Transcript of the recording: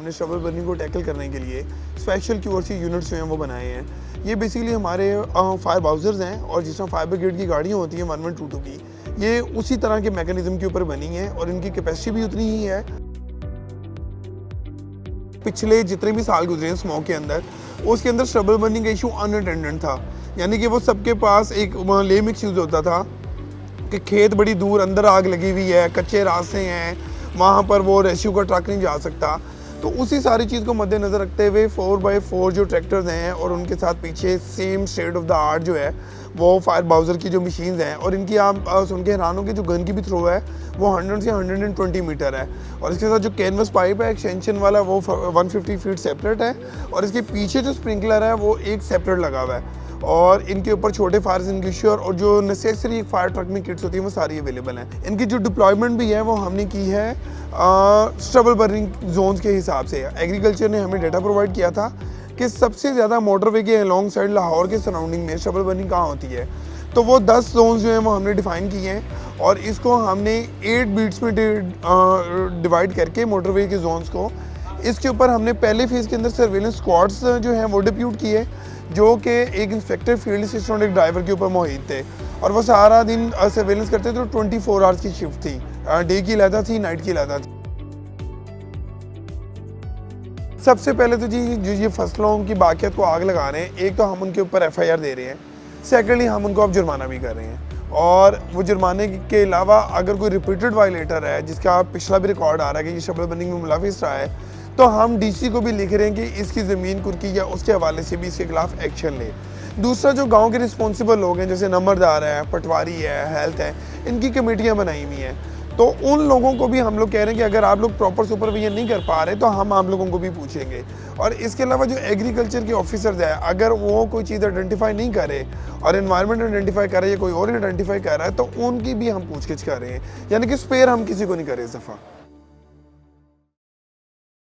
हमने शबल बर्निंग को टैकल करने के लिए स्पेशल QRC यूनिट्स जो हैं वो बनाए हैं। ये बेसिकली हमारे फायर बाउजर्स हैं और जिस तरह फायर ब्रिगेड की गाड़ियाँ होती हैं 1122 की, ये उसी तरह के मैकेनिज्म के ऊपर बनी हैं और इनकी कैपेसिटी भी उतनी ही है। पिछले जितने भी साल गुजरे हैं स्मोक के अंदर, उसके अंदर शबल बर्निंग का इशू अनअटेंडेंट था, यानी कि वो सबके पास एक लेम एक्सक्यूज होता था कि खेत बड़ी दूर अंदर आग लगी हुई है, कच्चे रास्ते हैं, वहाँ पर वो रेस्क्यू का ट्रक नहीं जा सकता। तो उसी सारी चीज़ को मद्देनज़र रखते हुए 4x4 जो ट्रैक्टर्स हैं और उनके साथ पीछे same state of the art जो है वो फायर बाउजर की जो मशीन्स हैं, और इनकी आप सुन के हैरान होंगे, जो गन की भी थ्रो है वो 100 से 120 मीटर है, और इसके साथ जो कैनवस पाइप है एक्सटेंशन वाला वो 150 फीट सेपरेट है, और इसके पीछे जो स्प्रिंकलर है वो एक सेपरेट लगा हुआ है, और इनके ऊपर छोटे फायर एक्सटिंग्विशर और जो नेसेसरी फायर ट्रक में किट्स होती हैं वो सारी अवेलेबल हैं। इनकी जो डिप्लॉयमेंट भी है वो हमने की है शबल बर्निंग जोन्स के हिसाब से। एग्रीकल्चर ने हमें डेटा प्रोवाइड किया था कि सबसे ज़्यादा मोटरवे के अलॉन्ग साइड लाहौर के सराउंडिंग में शबल बर्निंग कहाँ होती है, तो वो 10 जोन्स जो हैं वो हमने डिफ़ाइन किए हैं, और इसको हमने 8 बीट्स में डिवाइड करके मोटरवे के जोन्स को, इसके ऊपर हमने पहले फेज़ के अंदर सर्वेलेंस स्क्वाड्स जो हैं वो डिप्यूट किए, जो कि एक इंस्पेक्टर फील्ड असिस्टेंट और एक ड्राइवर के ऊपर मोहित थे, और वो सारा दिन सर्वेलेंस करते थे। तो 24 आवर्स की शिफ्ट थी, डे की अलहदा थी, नाइट की अलहदा थी। सबसे पहले तो जी जो ये फसलों की बाकियत को आग लगा रहे हैं, एक तो हम उनके ऊपर FIR दे रहे हैं, सेकेंडली हम उनको अब जुर्माना भी कर रहे हैं, और वो जुर्माने के अलावा अगर कोई रिपीटेड वायलेटर है जिसका पिछला भी रिकॉर्ड आ रहा है कि ये शबल बर्निंग में मुलविस रहा है, तो हम DC को भी लिख रहे हैं कि इसकी ज़मीन कुर्की या उसके हवाले से भी इसके खिलाफ एक्शन ले। दूसरा, जो गांव के रिस्पॉन्सिबल लोग हैं जैसे नंबरदार है, पटवारी है, हेल्थ है, इनकी कमेटियां बनाई हुई हैं, तो उन लोगों को भी हम लोग कह रहे हैं कि अगर आप लोग प्रॉपर सुपरविजन नहीं कर पा रहे तो हम आप लोगों को भी पूछेंगे। और इसके अलावा जो एग्रीकल्चर के ऑफिसर्स हैं, अगर वो कोई चीज़ आइडेंटिफाई नहीं करे और एनवायरनमेंट आइडेंटिफाई करे या कोई और आइडेंटिफाई कर रहा है, तो उनकी भी हम पूछगिछ कर रहे हैं, यानी कि स्पेयर हम किसी को नहीं करें इस दफ़ा।